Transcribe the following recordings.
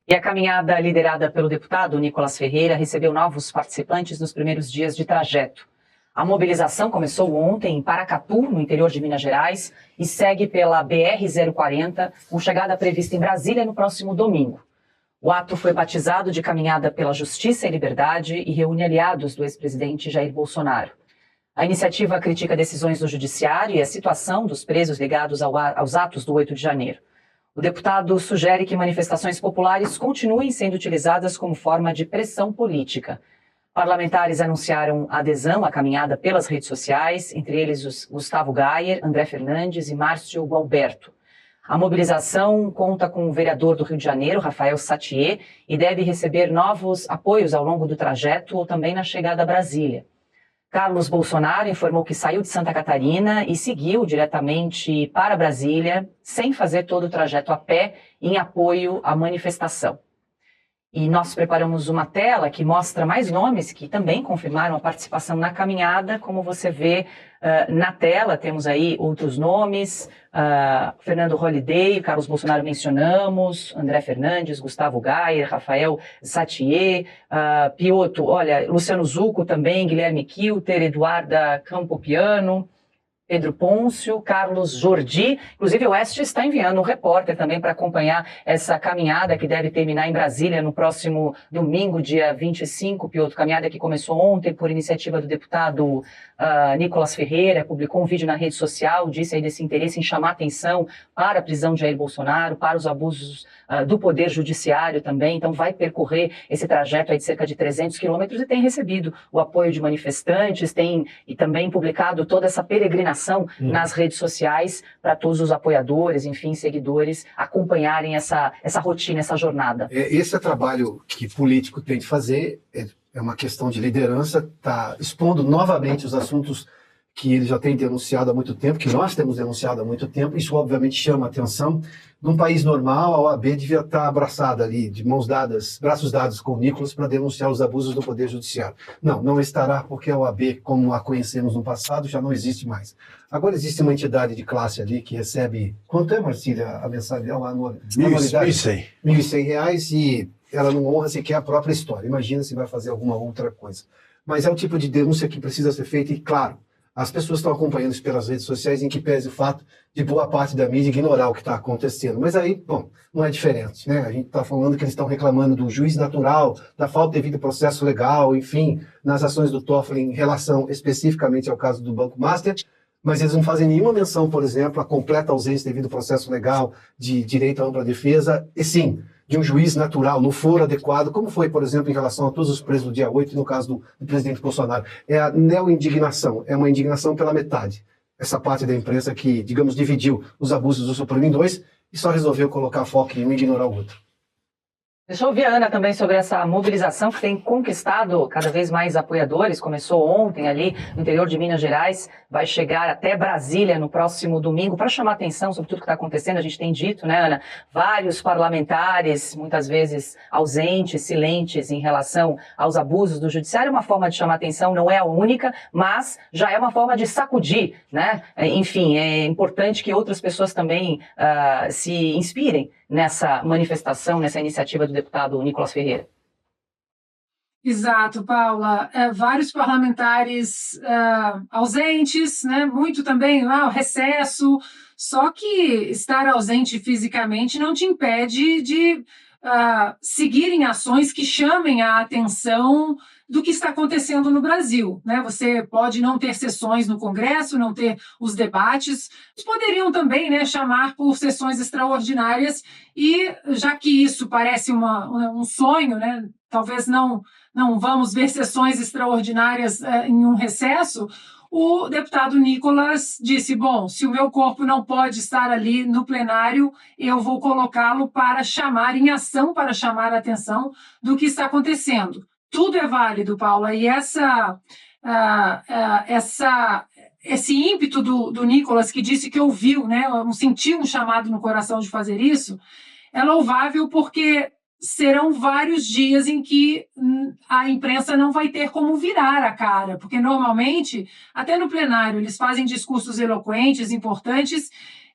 E a caminhada liderada pelo deputado Nicolas Ferreira recebeu novos participantes nos primeiros dias de trajeto. A mobilização começou ontem em Paracatu, no interior de Minas Gerais, e segue pela BR-040, com chegada prevista em Brasília no próximo domingo. O ato foi batizado de Caminhada pela Justiça e Liberdade e reúne aliados do ex-presidente Jair Bolsonaro. A iniciativa critica decisões do Judiciário e a situação dos presos ligados aos atos do 8 de janeiro. O deputado sugere que manifestações populares continuem sendo utilizadas como forma de pressão política. Parlamentares anunciaram adesão à caminhada pelas redes sociais, entre eles os Gustavo Gayer, André Fernandes e Márcio Gualberto. A mobilização conta com o vereador do Rio de Janeiro, Rafael Sattier, e deve receber novos apoios ao longo do trajeto ou também na chegada a Brasília. Carlos Bolsonaro informou que saiu de Santa Catarina e seguiu diretamente para Brasília, sem fazer todo o trajeto a pé, em apoio à manifestação. E nós preparamos uma tela que mostra mais nomes que também confirmaram a participação na caminhada. Como você vê na tela, temos aí outros nomes, Fernando Holliday, Carlos Bolsonaro mencionamos, André Fernandes, Gustavo Gayer, Rafael Sattier, Piotr, olha, Luciano Zucco também, Guilherme Kilter, Eduarda Campopiano, Pedro Pôncio, Carlos Jordi. Inclusive, o Oeste está enviando um repórter também para acompanhar essa caminhada que deve terminar em Brasília no próximo domingo, dia 25, Piotr. Caminhada que começou ontem por iniciativa do deputado Nicolas Ferreira, publicou um vídeo na rede social, disse aí desse interesse em chamar atenção para a prisão de Jair Bolsonaro, para os abusos do Poder Judiciário também. Então, vai percorrer esse trajeto aí de cerca de 300 quilômetros e tem recebido o apoio de manifestantes, e também publicado toda essa peregrinação nas redes sociais para todos os apoiadores, enfim, seguidores, acompanharem essa rotina, essa jornada. Esse é trabalho que político tem de fazer, é uma questão de liderança, está expondo novamente os assuntos que ele já tem denunciado há muito tempo, que nós temos denunciado há muito tempo. Isso obviamente chama a atenção. Num país normal, a OAB devia estar abraçada ali, de mãos dadas, braços dados com o Nicolas para denunciar os abusos do Poder Judiciário. Não estará, porque a OAB, como a conhecemos no passado, já não existe mais. Agora existe uma entidade de classe ali que recebe... Quanto é, Marcília, a mensalidade? A anualidade? R$ 1.100 e ela não honra sequer a própria história. Imagina se vai fazer alguma outra coisa. Mas é o tipo de denúncia que precisa ser feita e, claro, as pessoas estão acompanhando isso pelas redes sociais, em que pese o fato de boa parte da mídia ignorar o que está acontecendo. Mas aí, bom, não é diferente, né? A gente está falando que eles estão reclamando do juiz natural, da falta de devido processo legal, enfim, nas ações do Toffoli em relação especificamente ao caso do Banco Master, mas eles não fazem nenhuma menção, por exemplo, à completa ausência de devido processo legal, de direito à ampla defesa, e sim, de um juiz natural, no foro adequado, como foi, por exemplo, em relação a todos os presos do dia 8, e no caso do presidente Bolsonaro. É a neo-indignação, é uma indignação pela metade. Essa parte da imprensa que, digamos, dividiu os abusos do Supremo em dois e só resolveu colocar foco em um e ignorar o outro. Deixa eu ouvir a Ana também sobre essa mobilização que tem conquistado cada vez mais apoiadores. Começou ontem ali no interior de Minas Gerais, vai chegar até Brasília no próximo domingo para chamar atenção sobre tudo que está acontecendo. A gente tem dito, né, Ana? Vários parlamentares, muitas vezes ausentes, silentes em relação aos abusos do judiciário. Uma forma de chamar atenção, não é a única, mas já é uma forma de sacudir, né? Enfim, é importante que outras pessoas também se inspirem nessa manifestação, nessa iniciativa do deputado Nicolas Ferreira. Exato, Paula. Vários parlamentares ausentes, né? Muito também o recesso, só que estar ausente fisicamente não te impede de seguirem ações que chamem a atenção do que está acontecendo no Brasil, né? Você pode não ter sessões no Congresso, não ter os debates, poderiam também, né, chamar por sessões extraordinárias e, já que isso parece um sonho, né, talvez não vamos ver sessões extraordinárias em um recesso, o deputado Nicolas disse, bom, se o meu corpo não pode estar ali no plenário, eu vou colocá-lo para chamar em ação, para chamar a atenção do que está acontecendo. Tudo é válido, Paula, e esse ímpeto do Nicolas, que disse que ouviu, né, sentiu um chamado no coração de fazer isso, é louvável porque serão vários dias em que a imprensa não vai ter como virar a cara, porque normalmente, até no plenário, eles fazem discursos eloquentes, importantes,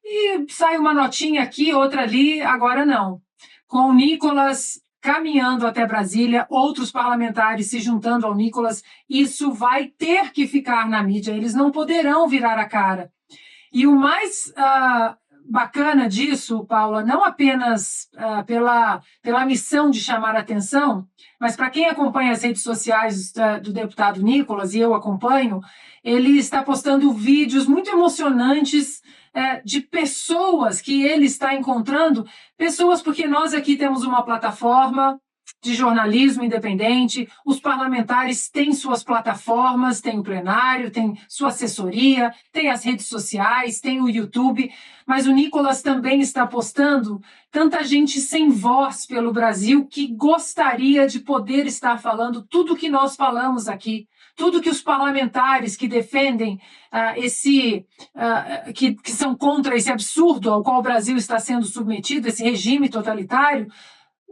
e sai uma notinha aqui, outra ali, agora não. com o Nicolas caminhando até Brasília, outros parlamentares se juntando ao Nicolas, isso vai ter que ficar na mídia, eles não poderão virar a cara. E o mais bacana disso, Paula, não apenas pela missão de chamar a atenção, mas para quem acompanha as redes sociais do deputado Nicolas, e eu acompanho, ele está postando vídeos muito emocionantes de pessoas que ele está encontrando, pessoas porque nós aqui temos uma plataforma de jornalismo independente, os parlamentares têm suas plataformas, tem o plenário, tem sua assessoria, tem as redes sociais, tem o YouTube, mas o Nicolas também está postando tanta gente sem voz pelo Brasil que gostaria de poder estar falando tudo que nós falamos aqui, tudo que os parlamentares que defendem que são contra esse absurdo ao qual o Brasil está sendo submetido, esse regime totalitário.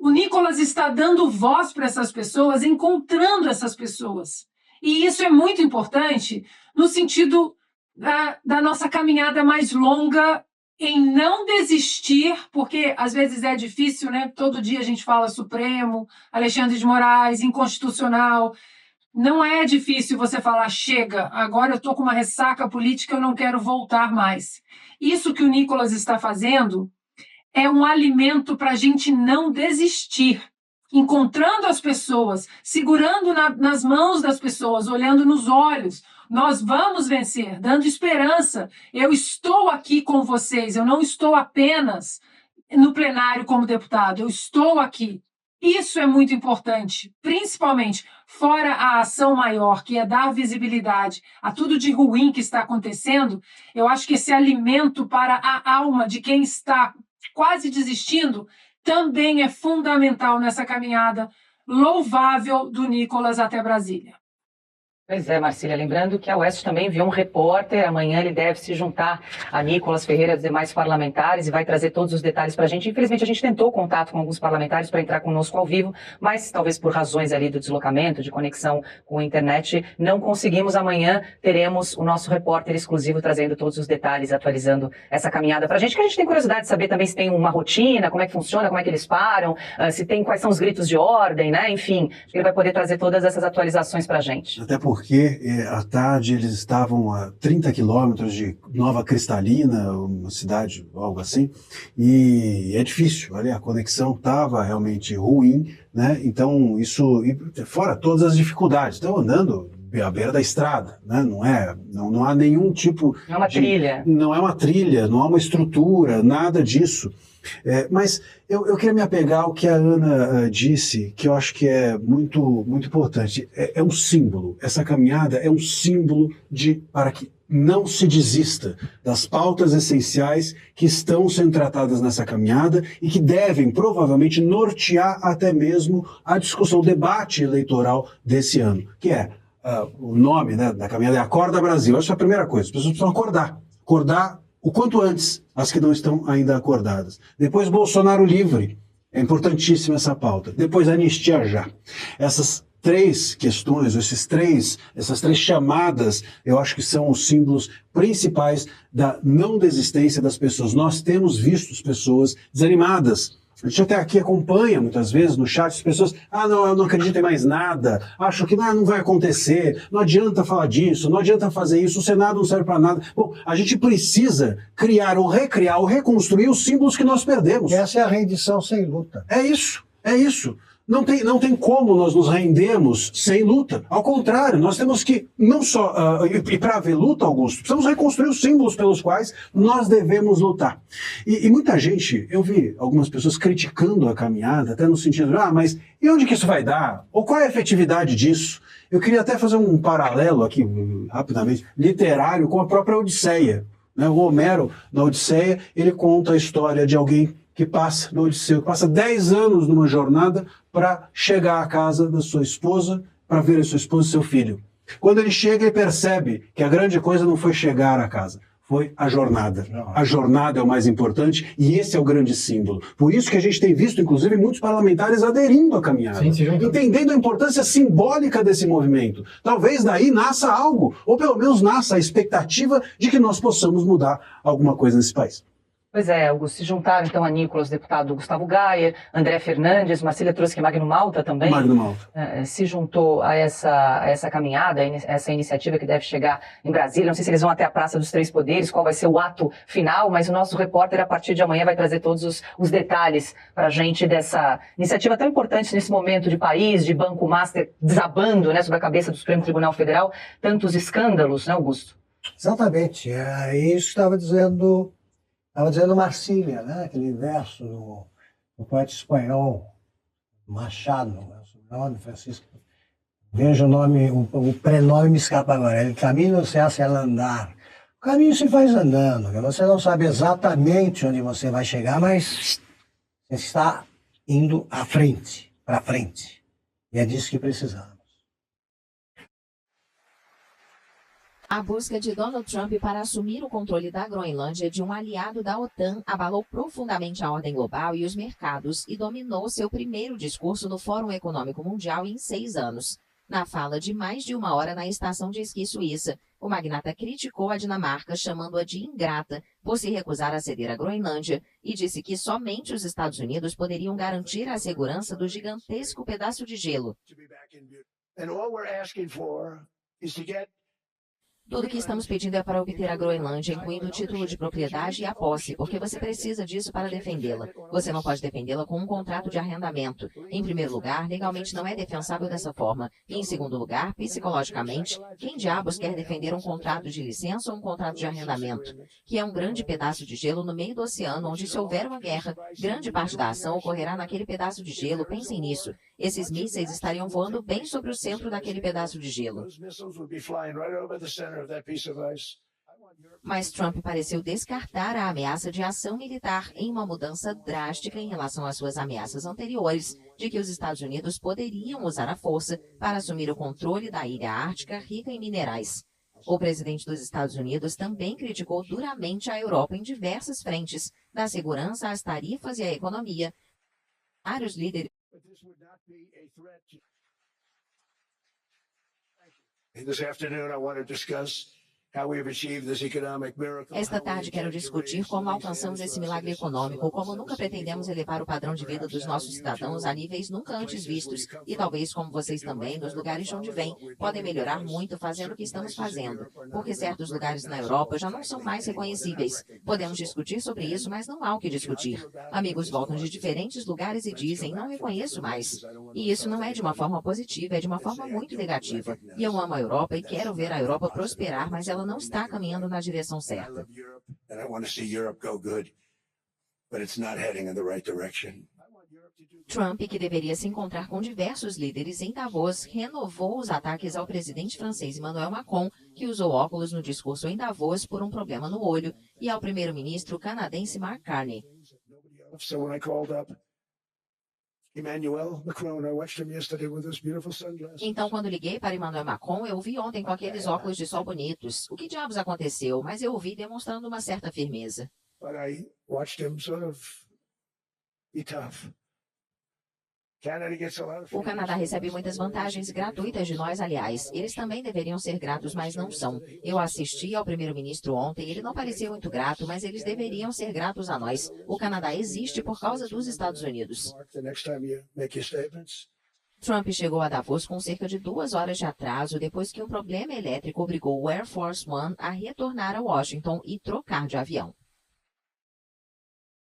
O Nicolas está dando voz para essas pessoas, encontrando essas pessoas. E isso é muito importante no sentido da nossa caminhada mais longa em não desistir, porque às vezes é difícil, né? Todo dia a gente fala Supremo, Alexandre de Moraes, inconstitucional. Não é difícil você falar, chega, agora eu estou com uma ressaca política, eu não quero voltar mais. Isso que o Nicolas está fazendo é um alimento para a gente não desistir, encontrando as pessoas, segurando nas mãos das pessoas, olhando nos olhos. Nós vamos vencer, dando esperança. Eu estou aqui com vocês, eu não estou apenas no plenário como deputado, eu estou aqui. Isso é muito importante, principalmente fora a ação maior, que é dar visibilidade a tudo de ruim que está acontecendo. Eu acho que esse alimento para a alma de quem está quase desistindo também é fundamental nessa caminhada louvável do Nicolas até Brasília. Pois é, Marcília, lembrando que a Oeste também enviou um repórter, amanhã ele deve se juntar a Nicolas Ferreira e os demais parlamentares e vai trazer todos os detalhes para a gente. Infelizmente a gente tentou contato com alguns parlamentares para entrar conosco ao vivo, mas talvez por razões ali do deslocamento, de conexão com a internet, não conseguimos. Amanhã teremos o nosso repórter exclusivo trazendo todos os detalhes, atualizando essa caminhada para a gente, que a gente tem curiosidade de saber também se tem uma rotina, como é que funciona, como é que eles param, se tem, quais são os gritos de ordem, né? Enfim, ele vai poder trazer todas essas atualizações para a gente. Até porque à tarde eles estavam a 30 quilômetros de Nova Cristalina, uma cidade, algo assim, e é difícil, ali a conexão estava realmente ruim, né? Então isso, fora todas as dificuldades, estão andando à beira da estrada, né? Não há nenhum tipo não é uma trilha. Não é uma trilha, não há uma estrutura, nada disso. Mas eu queria me apegar ao que a Ana disse, que eu acho que é muito, muito importante. É um símbolo, essa caminhada é um símbolo para que não se desista das pautas essenciais que estão sendo tratadas nessa caminhada e que devem provavelmente nortear até mesmo a discussão, o debate eleitoral desse ano, que é o nome, né, da caminhada é Acorda Brasil. Essa é a primeira coisa, as pessoas precisam acordar o quanto antes, as que não estão ainda acordadas. Depois, Bolsonaro livre. É importantíssima essa pauta. Depois, anistia já. Essas três questões, essas três chamadas, eu acho que são os símbolos principais da não desistência das pessoas. Nós temos visto pessoas desanimadas. A gente até aqui acompanha muitas vezes no chat as pessoas, não, eu não acredito em mais nada, acho que não vai acontecer, não adianta falar disso, não adianta fazer isso, o Senado não serve para nada. Bom, a gente precisa criar ou recriar ou reconstruir os símbolos que nós perdemos. Essa é a rendição sem luta. É isso. Não tem como nós nos rendermos sem luta. Ao contrário, nós temos que, não só, e para haver luta, Augusto, precisamos reconstruir os símbolos pelos quais nós devemos lutar. E muita gente, eu vi algumas pessoas criticando a caminhada, até no sentido, mas e onde que isso vai dar? Ou qual é a efetividade disso? Eu queria até fazer um paralelo aqui, rapidamente, literário, com a própria Odisseia. Né? O Homero, na Odisseia, ele conta a história de alguém que passa no Odisseu, que passa 10 anos numa jornada para chegar à casa da sua esposa, para ver a sua esposa e seu filho. Quando ele chega, ele percebe que a grande coisa não foi chegar à casa, foi a jornada. A jornada é o mais importante e esse é o grande símbolo. Por isso que a gente tem visto, inclusive, muitos parlamentares aderindo à caminhada, entendendo a importância simbólica desse movimento. Talvez daí nasça algo, ou pelo menos nasça a expectativa de que nós possamos mudar alguma coisa nesse país. Pois é, Augusto, se juntaram então a Nicolas, deputado Gustavo Gayer, André Fernandes, Marcília trouxe que Magno Malta também. Magno Malta. Se juntou a essa caminhada, essa iniciativa que deve chegar em Brasília. Não sei se eles vão até a Praça dos Três Poderes, qual vai ser o ato final, mas o nosso repórter, a partir de amanhã, vai trazer todos os detalhes para a gente dessa iniciativa tão importante nesse momento de país, de Banco Master desabando, né, sobre a cabeça do Supremo Tribunal Federal, tantos escândalos, né, Augusto? Exatamente. Isso estava dizendo Marcília, né? Aquele verso do poeta espanhol Machado, né? O nome Francisco. Veja o nome, o prenome me escapa agora. El camino se hace al andar. O caminho se faz andando. Você não sabe exatamente onde você vai chegar, mas você está indo à frente, para frente. E é disso que precisamos. A busca de Donald Trump para assumir o controle da Groenlândia de um aliado da OTAN abalou profundamente a ordem global e os mercados e dominou seu primeiro discurso no Fórum Econômico Mundial em 6 anos. Na fala de mais de 1 hora na estação de esqui suíça, o magnata criticou a Dinamarca, chamando-a de ingrata por se recusar a ceder a Groenlândia e disse que somente os Estados Unidos poderiam garantir a segurança do gigantesco pedaço de gelo. Tudo o que estamos pedindo é para obter a Groenlândia, incluindo o título de propriedade e a posse, porque você precisa disso para defendê-la. Você não pode defendê-la com um contrato de arrendamento. Em primeiro lugar, legalmente não é defensável dessa forma. E em segundo lugar, psicologicamente, quem diabos quer defender um contrato de licença ou um contrato de arrendamento? Que é um grande pedaço de gelo no meio do oceano, onde se houver uma guerra, grande parte da ação ocorrerá naquele pedaço de gelo. Pensem nisso. Esses mísseis estariam voando bem sobre o centro daquele pedaço de gelo. Mas Trump pareceu descartar a ameaça de ação militar em uma mudança drástica em relação às suas ameaças anteriores de que os Estados Unidos poderiam usar a força para assumir o controle da ilha ártica rica em minerais. O presidente dos Estados Unidos também criticou duramente a Europa em diversas frentes, da segurança às tarifas e à economia. Vários líderes This afternoon, I want to discuss how we've achieved this economic miracle. Esta tarde quero discutir como alcançamos esse milagre econômico, como nunca pretendemos elevar o padrão de vida dos nossos cidadãos a níveis nunca antes vistos, e talvez como vocês também, nos lugares de onde vêm, podem melhorar muito fazendo o que estamos fazendo, porque certos lugares na Europa já não são mais reconhecíveis. Podemos discutir sobre isso, mas não há o que discutir. Amigos voltam de diferentes lugares e dizem, não reconheço mais. E isso não é de uma forma positiva, é de uma forma muito negativa. E eu amo a Europa e quero ver a Europa prosperar, mas ela não está caminhando na direção certa. Trump, que deveria se encontrar com diversos líderes em Davos, renovou os ataques ao presidente francês Emmanuel Macron, que usou óculos no discurso em Davos por um problema no olho, e ao primeiro-ministro canadense Mark Carney. Então, quando liguei para Emmanuel Macron, eu o vi ontem com aqueles óculos de sol bonitos. O que diabos aconteceu? Mas eu o vi demonstrando uma certa firmeza. O Canadá recebe muitas vantagens gratuitas de nós, aliás. Eles também deveriam ser gratos, mas não são. Eu assisti ao primeiro-ministro ontem, ele não parecia muito grato, mas eles deveriam ser gratos a nós. O Canadá existe por causa dos Estados Unidos. Trump chegou a Davos com cerca de 2 horas de atraso depois que um problema elétrico obrigou o Air Force One a retornar a Washington e trocar de avião.